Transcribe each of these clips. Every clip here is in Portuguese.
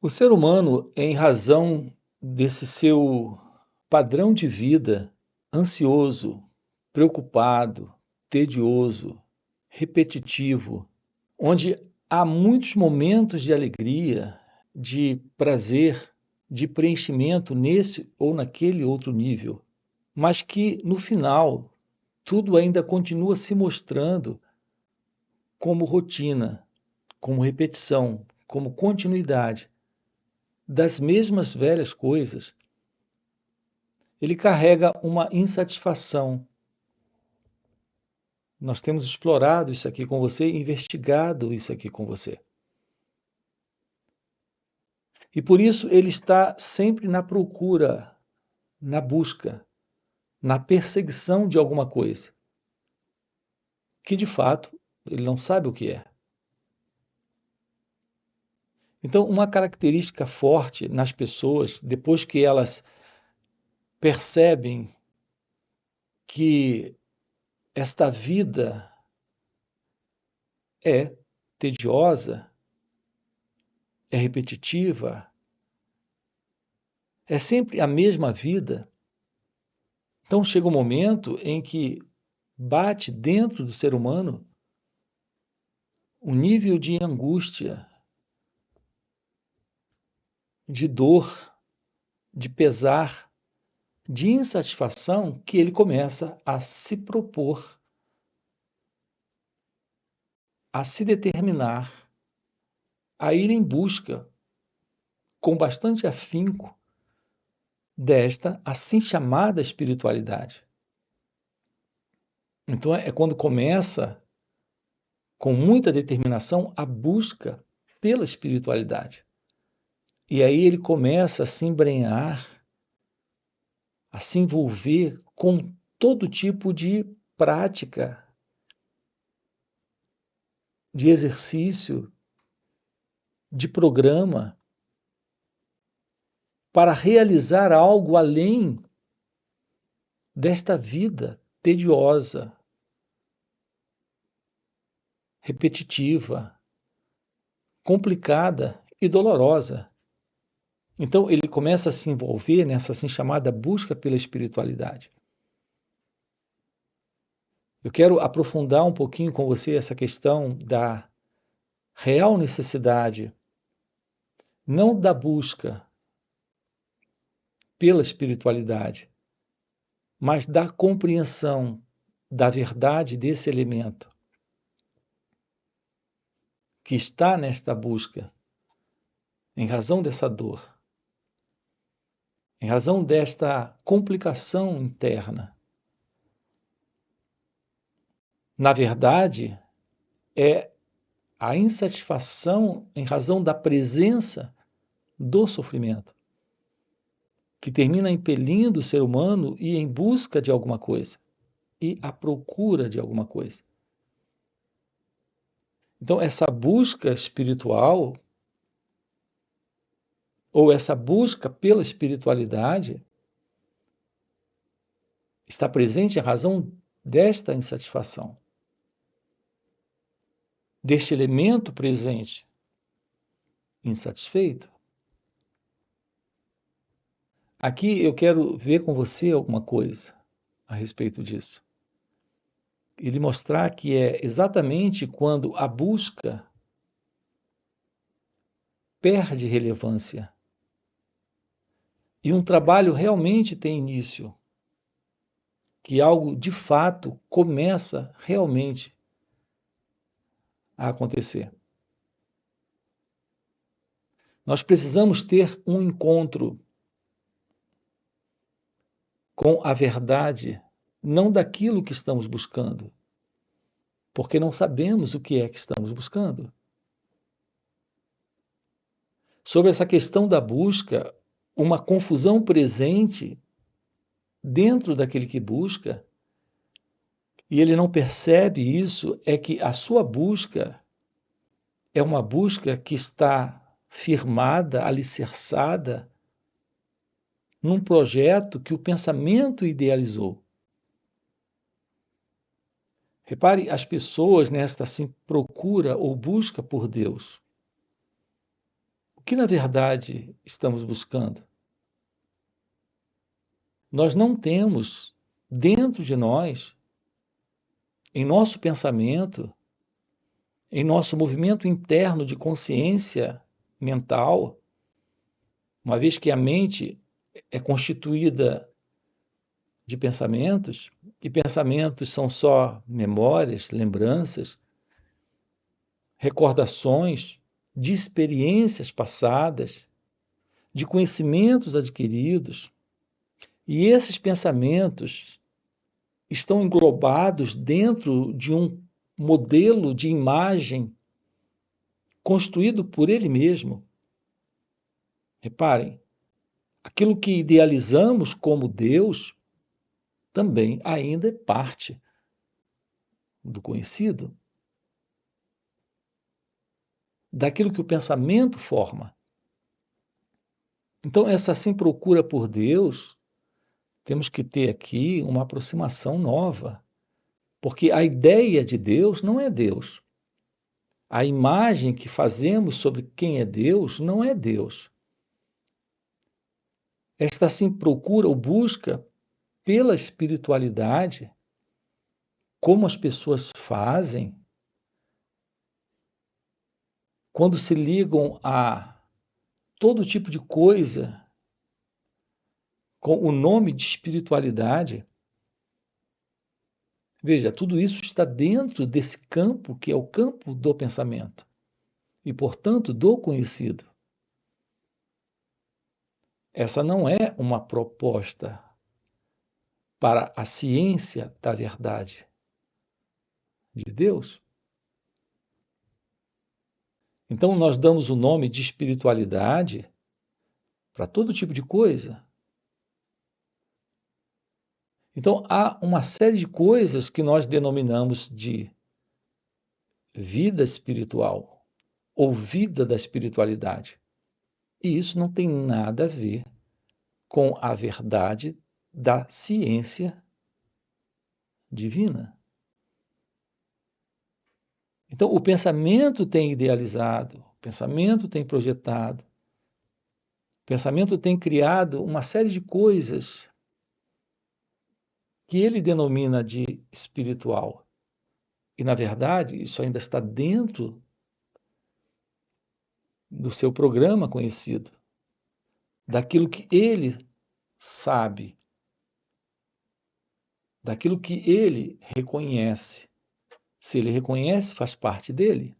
O ser humano, em razão desse seu padrão de vida ansioso, preocupado, tedioso, repetitivo, onde há muitos momentos de alegria, de prazer, de preenchimento nesse ou naquele outro nível, mas que no final tudo ainda continua se mostrando como rotina, como repetição, como continuidade das mesmas velhas coisas, ele carrega uma insatisfação. Nós temos explorado isso aqui com você, investigado isso aqui com você. E por isso ele está sempre na procura, na busca, na perseguição de alguma coisa, que de fato ele não sabe o que é. Então, uma característica forte nas pessoas, depois que elas percebem que esta vida é tediosa, é repetitiva, é sempre a mesma vida. Então chega um momento em que bate dentro do ser humano um nível de angústia, de dor, de pesar, de insatisfação, que ele começa a se propor, a se determinar, a ir em busca, com bastante afinco, desta assim chamada espiritualidade. Então é quando começa, com muita determinação, a busca pela espiritualidade. E aí ele começa a se embrenhar, a se envolver com todo tipo de prática, de exercício, de programa, para realizar algo além desta vida tediosa, repetitiva, complicada e dolorosa. Então ele começa a se envolver nessa assim chamada busca pela espiritualidade. Eu quero aprofundar um pouquinho com você essa questão da real necessidade, não da busca pela espiritualidade, mas da compreensão da verdade desse elemento que está nesta busca, em razão dessa dor, em razão desta complicação interna. Na verdade, é a insatisfação em razão da presença do sofrimento, que termina impelindo o ser humano a ir em busca de alguma coisa e à procura de alguma coisa. Então, essa busca espiritual, ou essa busca pela espiritualidade, está presente em razão desta insatisfação, deste elemento presente, insatisfeito. Aqui eu quero ver com você alguma coisa a respeito disso. E lhe mostrar que é exatamente quando a busca perde relevância e um trabalho realmente tem início, que algo de fato começa realmente a acontecer. Nós precisamos ter um encontro com a verdade, não daquilo que estamos buscando, porque não sabemos o que é que estamos buscando. Sobre essa questão da busca, uma confusão presente dentro daquele que busca, e ele não percebe isso, é que a sua busca é uma busca que está firmada, alicerçada num projeto que o pensamento idealizou. Repare, as pessoas nesta assim procura ou busca por Deus. O que na verdade estamos buscando? Nós não temos dentro de nós, em nosso pensamento, em nosso movimento interno de consciência mental, uma vez que a mente é constituída de pensamentos, e pensamentos são só memórias, lembranças, recordações de experiências passadas, de conhecimentos adquiridos, e esses pensamentos estão englobados dentro de um modelo de imagem construído por ele mesmo. Reparem, aquilo que idealizamos como Deus também ainda é parte do conhecido, daquilo que o pensamento forma. Então, essa assim procura por Deus, temos que ter aqui uma aproximação nova, porque a ideia de Deus não é Deus. A imagem que fazemos sobre quem é Deus não é Deus. Esta sim procura ou busca pela espiritualidade, como as pessoas fazem quando se ligam a todo tipo de coisa com o nome de espiritualidade. Veja, tudo isso está dentro desse campo que é o campo do pensamento e, portanto, do conhecido. Essa não é uma proposta para a ciência da verdade de Deus. Então, nós damos o nome de espiritualidade para todo tipo de coisa. Então, há uma série de coisas que nós denominamos de vida espiritual ou vida da espiritualidade. E isso não tem nada a ver com a verdade da ciência divina. Então, o pensamento tem idealizado, o pensamento tem projetado, o pensamento tem criado uma série de coisas que ele denomina de espiritual. E, na verdade, isso ainda está dentro do seu programa conhecido, daquilo que ele sabe, daquilo que ele reconhece. Se ele reconhece, faz parte dele.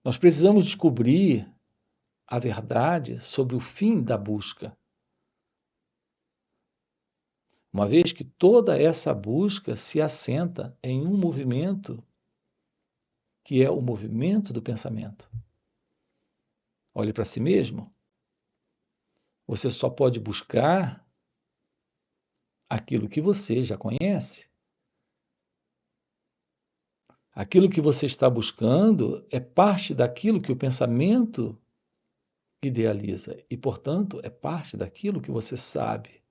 Nós precisamos descobrir a verdade sobre o fim da busca. Uma vez que toda essa busca se assenta em um movimento que é o movimento do pensamento. Olhe para si mesmo. Você só pode buscar aquilo que você já conhece. Aquilo que você está buscando é parte daquilo que o pensamento idealiza e, portanto, é parte daquilo que você sabe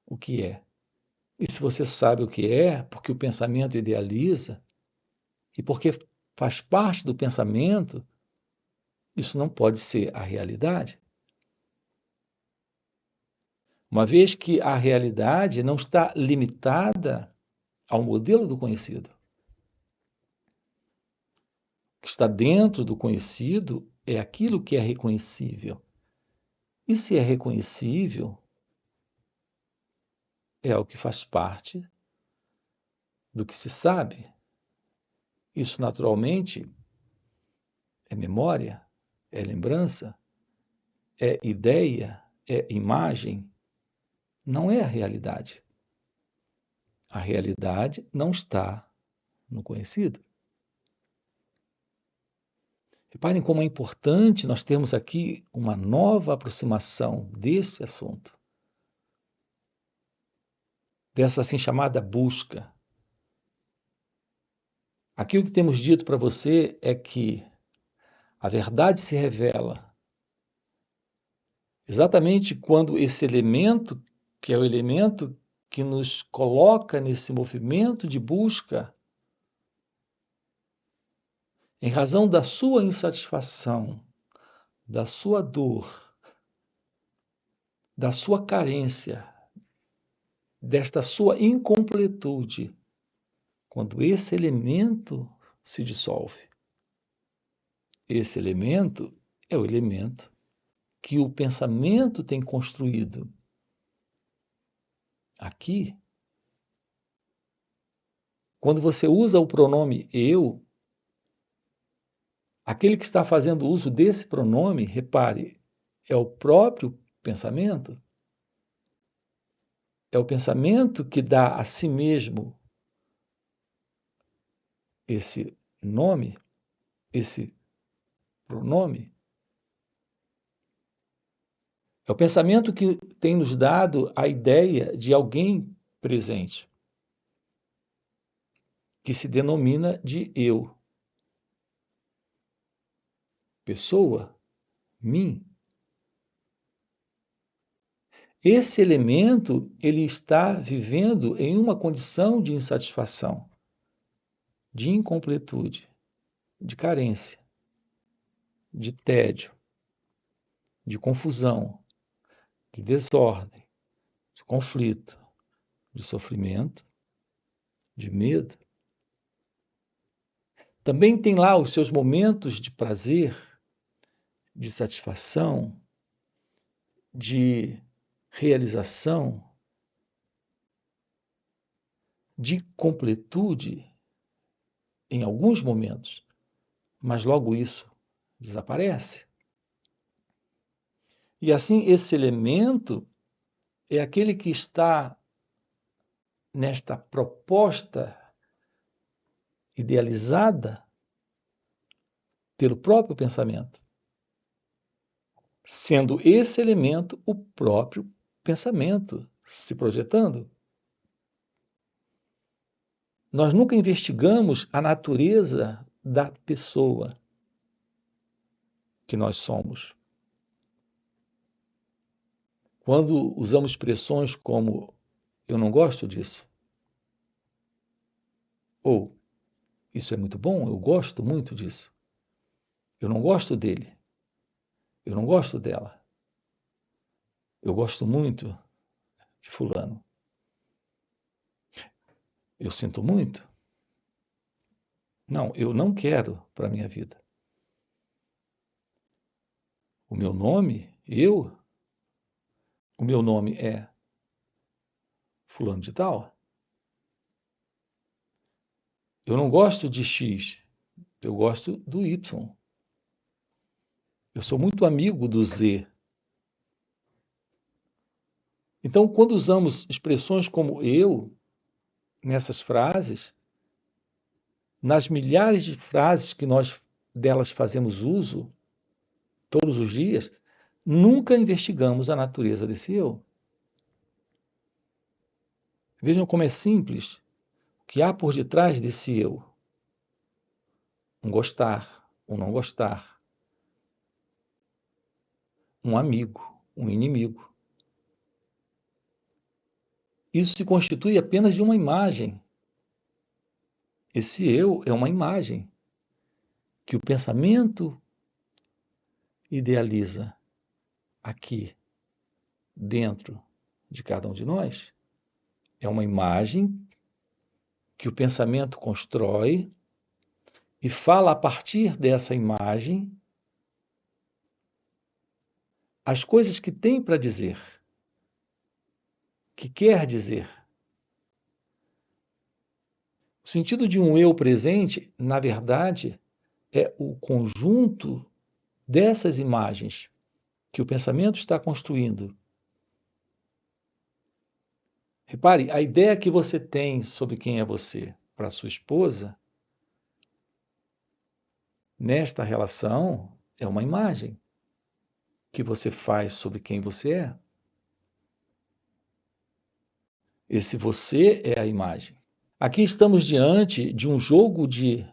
o que é. E se você sabe o que é, porque o pensamento idealiza e porque faz parte do pensamento, isso não pode ser a realidade. Uma vez que a realidade não está limitada ao modelo do conhecido. O que está dentro do conhecido é aquilo que é reconhecível. E se é reconhecível, é o que faz parte do que se sabe. Isso, naturalmente, é memória, é lembrança, é ideia, é imagem, não é a realidade. A realidade não está no conhecido. Reparem como é importante nós termos aqui uma nova aproximação desse assunto, dessa assim chamada busca. Aqui o que temos dito para você é que a verdade se revela exatamente quando esse elemento, que é o elemento que nos coloca nesse movimento de busca, em razão da sua insatisfação, da sua dor, da sua carência, desta sua incompletude, quando esse elemento se dissolve. Esse elemento é o elemento que o pensamento tem construído. Aqui, quando você usa o pronome eu, aquele que está fazendo uso desse pronome, repare, é o próprio pensamento. É o pensamento que dá a si mesmo esse nome, esse pronome. É o pensamento que tem nos dado a ideia de alguém presente, que se denomina de eu. Pessoa, mim. Esse elemento, ele está vivendo em uma condição de insatisfação, de incompletude, de carência, de tédio, de confusão, de desordem, de conflito, de sofrimento, de medo. Também tem lá os seus momentos de prazer, de satisfação, de realização, de completude em alguns momentos, mas logo isso desaparece. E assim, esse elemento é aquele que está nesta proposta idealizada pelo próprio pensamento, sendo esse elemento o próprio pensamento se projetando. Nós nunca investigamos a natureza da pessoa que nós somos. Quando usamos expressões como eu não gosto disso, ou isso é muito bom, eu gosto muito disso, eu não gosto dele, eu não gosto dela, eu gosto muito de fulano, eu sinto muito, não, eu não quero para a minha vida. O meu nome, o meu nome é fulano de tal. Eu não gosto de X, eu gosto do Y. Eu sou muito amigo do Z. Então, quando usamos expressões como eu, nessas frases, nas milhares de frases que nós delas fazemos uso todos os dias, nunca investigamos a natureza desse eu. Vejam como é simples o que há por detrás desse eu. Um gostar, um não gostar, um amigo, um inimigo. Isso se constitui apenas de uma imagem. Esse eu é uma imagem que o pensamento idealiza aqui, dentro de cada um de nós. É uma imagem que o pensamento constrói e fala a partir dessa imagem as coisas que tem para dizer, que quer dizer. O sentido de um eu presente, na verdade, é o conjunto dessas imagens que o pensamento está construindo. Repare, a ideia que você tem sobre quem é você para sua esposa, nesta relação, é uma imagem que você faz sobre quem você é. Esse você é a imagem. Aqui estamos diante de um jogo de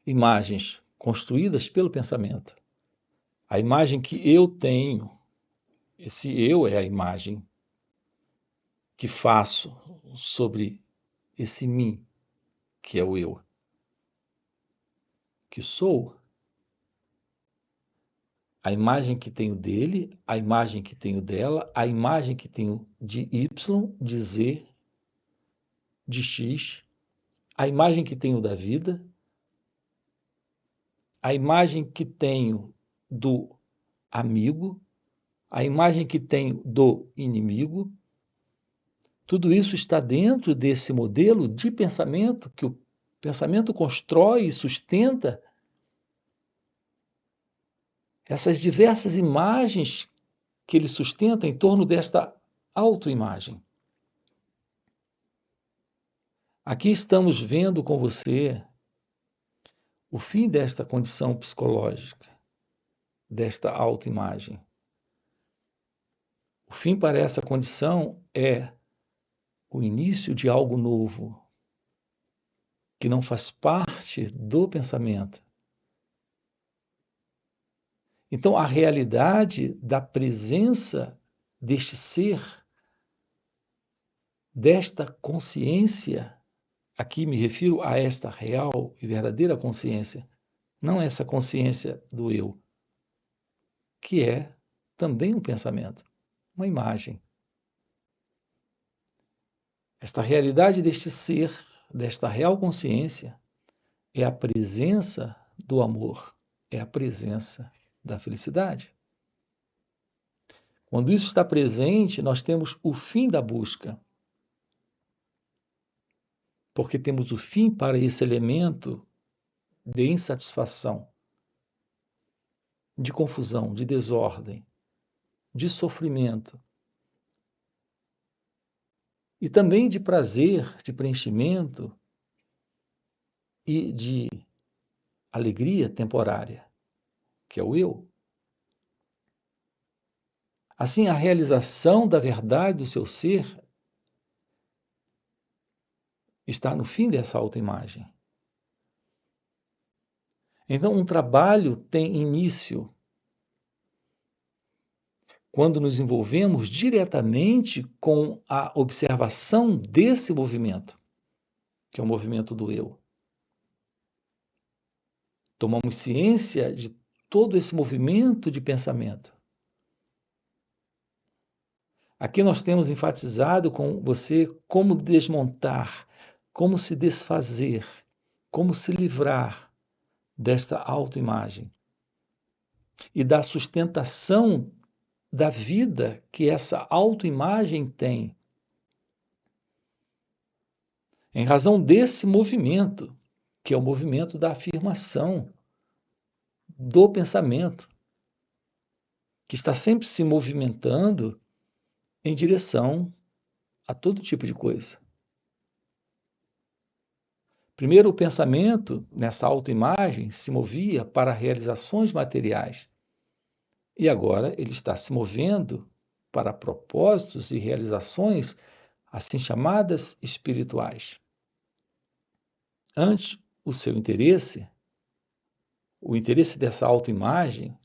imagens construídas pelo pensamento. A imagem que eu tenho, esse eu é a imagem que faço sobre esse mim, que é o eu. que sou, a imagem que tenho dele, a imagem que tenho dela, a imagem que tenho de Y, de Z, de X, a imagem que tenho da vida, a imagem que tenho do amigo, a imagem que tenho do inimigo. Tudo isso está dentro desse modelo de pensamento que o pensamento constrói e sustenta essas diversas imagens que ele sustenta em torno desta autoimagem. Aqui estamos vendo com você o fim desta condição psicológica, desta autoimagem. O fim para essa condição é o início de algo novo, que não faz parte do pensamento. Então, a realidade da presença deste ser, desta consciência, aqui me refiro a esta real e verdadeira consciência, não essa consciência do eu, que é também um pensamento, uma imagem. Esta realidade deste ser, desta real consciência, é a presença do amor, é a presença da felicidade. Quando isso está presente, nós temos o fim da busca. Porque temos o fim para esse elemento de insatisfação, de confusão, de desordem, de sofrimento. E também de prazer, de preenchimento e de alegria temporária, que é o eu. Assim, a realização da verdade do seu ser está no fim dessa autoimagem. Então, um trabalho tem início quando nos envolvemos diretamente com a observação desse movimento, que é o movimento do eu. Tomamos ciência de todo esse movimento de pensamento. Aqui nós temos enfatizado com você como desmontar, como se desfazer, como se livrar desta autoimagem e da sustentação da vida que essa autoimagem tem. Em razão desse movimento, que é o movimento da afirmação, do pensamento, que está sempre se movimentando em direção a todo tipo de coisa. Primeiro, o pensamento, nessa autoimagem, se movia para realizações materiais. E agora ele está se movendo para propósitos e realizações assim chamadas espirituais. Antes, o seu interesse, o interesse dessa autoimagem,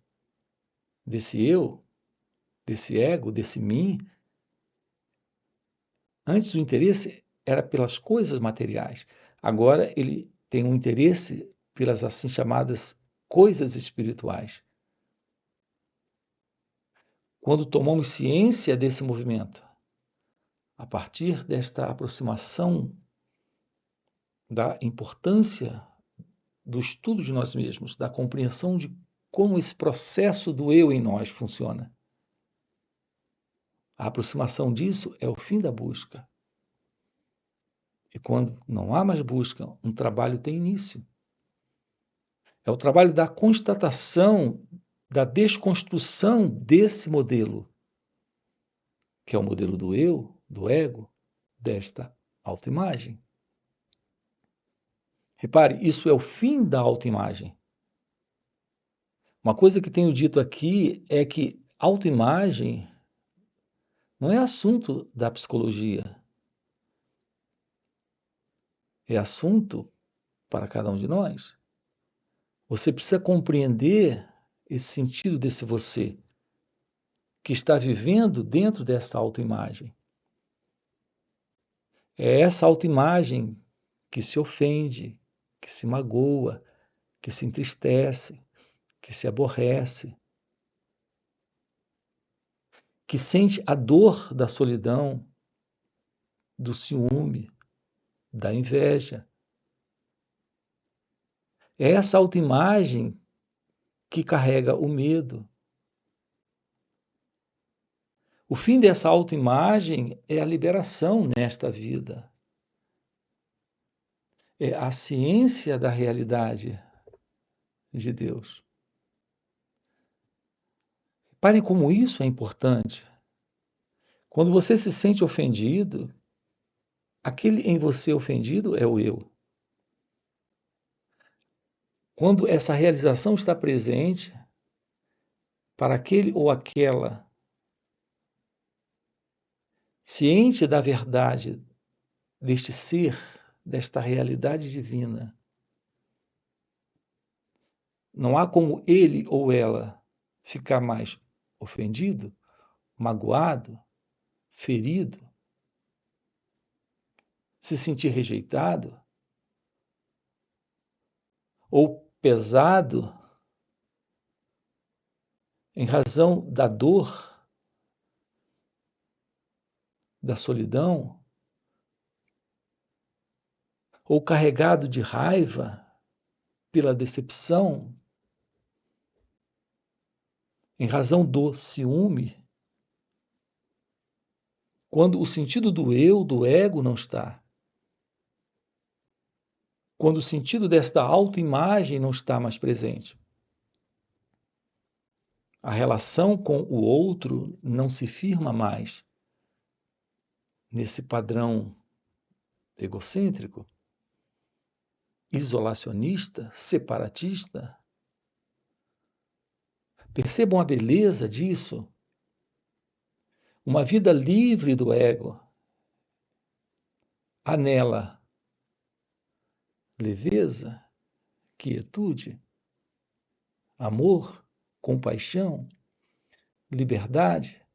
desse eu, desse ego, desse mim, antes o interesse era pelas coisas materiais. Agora ele tem um interesse pelas assim chamadas coisas espirituais. Quando tomamos ciência desse movimento, a partir desta aproximação da importância do estudo de nós mesmos, da compreensão de como esse processo do eu em nós funciona. A aproximação disso é o fim da busca. E quando não há mais busca, um trabalho tem início. É o trabalho da constatação, da desconstrução desse modelo, que é o modelo do eu, do ego, desta autoimagem. Repare, isso é o fim da autoimagem. Uma coisa que tenho dito aqui é que autoimagem não é assunto da psicologia. É assunto para cada um de nós. Você precisa compreender esse sentido desse você que está vivendo dentro dessa autoimagem. É essa autoimagem que se ofende, que se magoa, que se entristece, que se aborrece, que sente a dor da solidão, do ciúme, da inveja. É essa autoimagem que carrega o medo. O fim dessa autoimagem é a liberação nesta vida. É a ciência da realidade de Deus. Reparem como isso é importante. Quando você se sente ofendido, aquele em você ofendido é o eu. Quando essa realização está presente, para aquele ou aquela ciente da verdade deste ser, desta realidade divina, não há como ele ou ela ficar mais ofendido, magoado, ferido, se sentir rejeitado ou pesado em razão da dor, da solidão, ou carregado de raiva pela decepção, em razão do ciúme, quando o sentido do eu, do ego não está. Quando o sentido desta autoimagem não está mais presente. A relação com o outro não se firma mais nesse padrão egocêntrico, isolacionista, separatista. Percebam a beleza disso. Uma vida livre do ego. Há nela leveza, quietude, amor, compaixão, liberdade,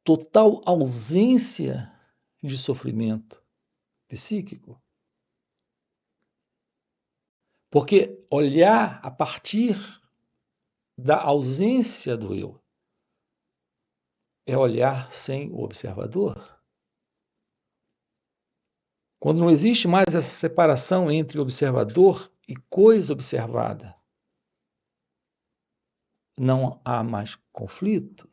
total ausência de sofrimento psíquico. Porque olhar a partir da ausência do eu é olhar sem o observador. Quando não existe mais essa separação entre observador e coisa observada, não há mais conflito.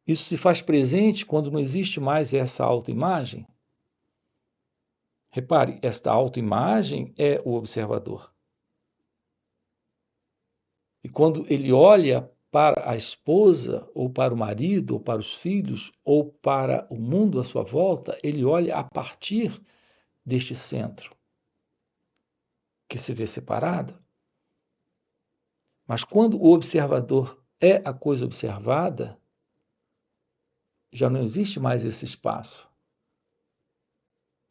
Isso se faz presente quando não existe mais essa autoimagem. Repare, esta autoimagem é o observador. E quando ele olha para a esposa, ou para o marido, ou para os filhos, ou para o mundo à sua volta, ele olha a partir deste centro, que se vê separado. Mas quando o observador é a coisa observada, já não existe mais esse espaço.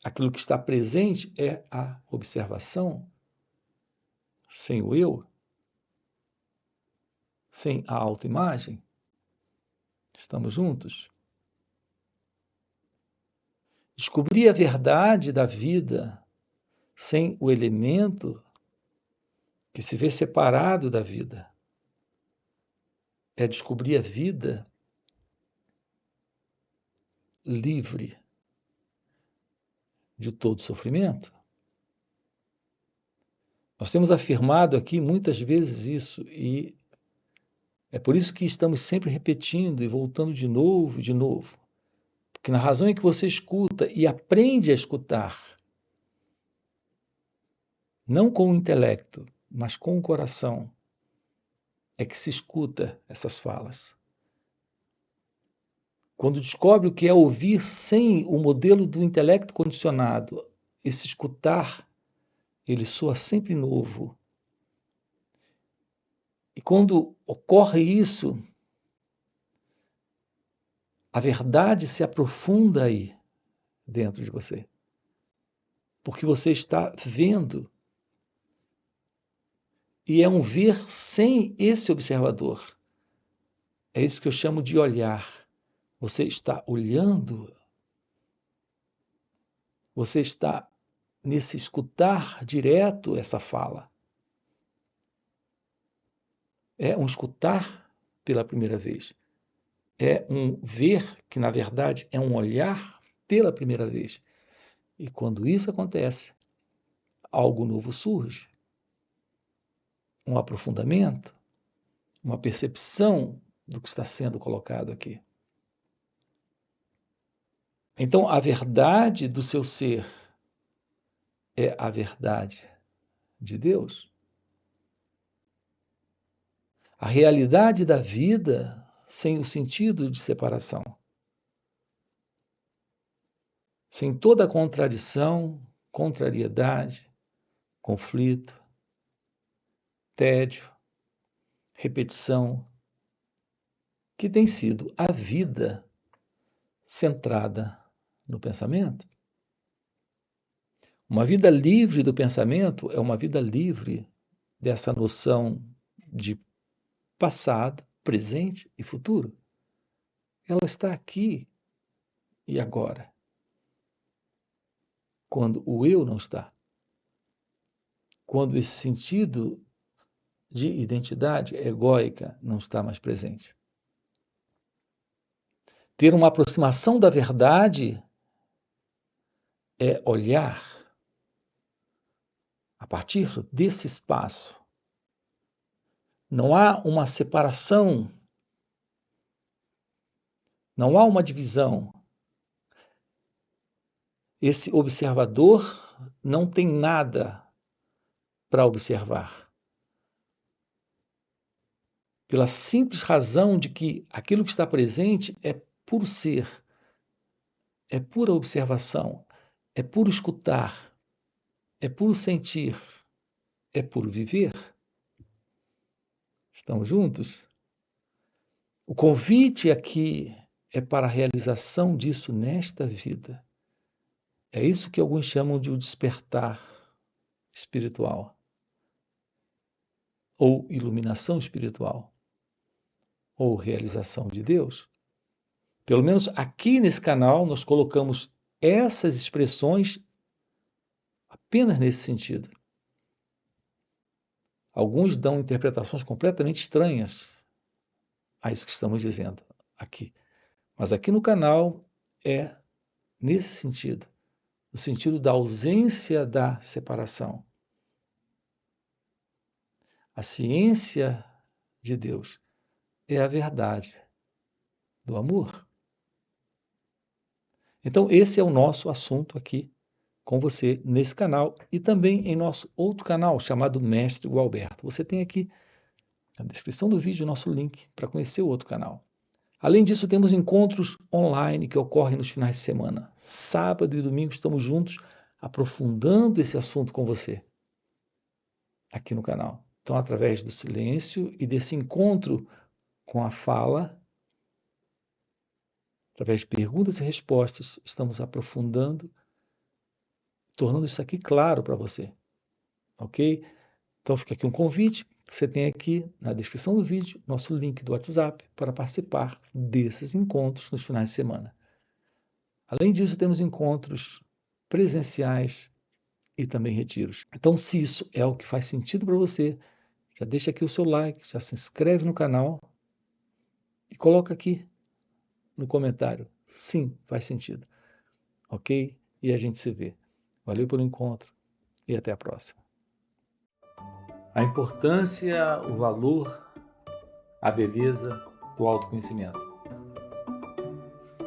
Aquilo que está presente é a observação, sem o eu, sem a autoimagem. Estamos juntos? Descobrir a verdade da vida sem o elemento que se vê separado da vida é descobrir a vida livre de todo sofrimento. Nós temos afirmado aqui muitas vezes isso e é por isso que estamos sempre repetindo e voltando de novo, de novo. Porque na razão em que você escuta e aprende a escutar, não com o intelecto, mas com o coração, é que se escuta essas falas. Quando descobre o que é ouvir sem o modelo do intelecto condicionado, esse escutar, ele soa sempre novo. E quando ocorre isso, a verdade se aprofunda aí dentro de você. Porque você está vendo. E é um ver sem esse observador. É isso que eu chamo de olhar. Você está olhando, você está nesse escutar direto essa fala. É um escutar pela primeira vez. É um ver que, na verdade, é um olhar pela primeira vez. E quando isso acontece, algo novo surge. Um aprofundamento, uma percepção do que está sendo colocado aqui. Então, a verdade do seu ser é a verdade de Deus. A realidade da vida sem o sentido de separação. Sem toda contradição, contrariedade, conflito, tédio, repetição, que tem sido a vida centrada no pensamento. Uma vida livre do pensamento é uma vida livre dessa noção de passado, presente e futuro. Ela está aqui e agora, quando o eu não está. Quando esse sentido de identidade egóica não está mais presente. Ter uma aproximação da verdade é olhar a partir desse espaço. Não há uma separação, não há uma divisão. Esse observador não tem nada para observar. Pela simples razão de que aquilo que está presente é puro ser, é pura observação, é puro escutar, é puro sentir, é puro viver. Estamos juntos? O convite aqui é para a realização disso nesta vida. É isso que alguns chamam de o despertar espiritual ou iluminação espiritual ou realização de Deus. Pelo menos aqui nesse canal nós colocamos essas expressões apenas nesse sentido. Alguns dão interpretações completamente estranhas a isso que estamos dizendo aqui. Mas aqui no canal é nesse sentido, no sentido da ausência da separação. A ciência de Deus é a verdade do amor. Então, esse é o nosso assunto aqui com você nesse canal e também em nosso outro canal chamado Mestre Gualberto. Você tem aqui na descrição do vídeo o nosso link para conhecer o outro canal. Além disso, temos encontros online que ocorrem nos finais de semana. Sábado e domingo estamos juntos aprofundando esse assunto com você aqui no canal. Então, através do silêncio e desse encontro com a fala, através de perguntas e respostas, estamos aprofundando, tornando isso aqui claro para você. Ok? Então fica aqui um convite. Você tem aqui na descrição do vídeo nosso link do WhatsApp para participar desses encontros nos finais de semana. Além disso, temos encontros presenciais e também retiros. Então, se isso é o que faz sentido para você, já deixa aqui o seu like, já se inscreve no canal e coloca aqui no comentário. Sim, faz sentido. Ok? E a gente se vê. Valeu pelo encontro e até a próxima. A importância, o valor, a beleza do autoconhecimento.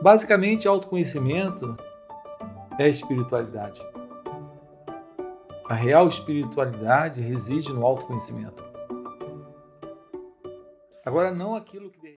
Basicamente, autoconhecimento é espiritualidade. A real espiritualidade reside no autoconhecimento. Agora, não aquilo que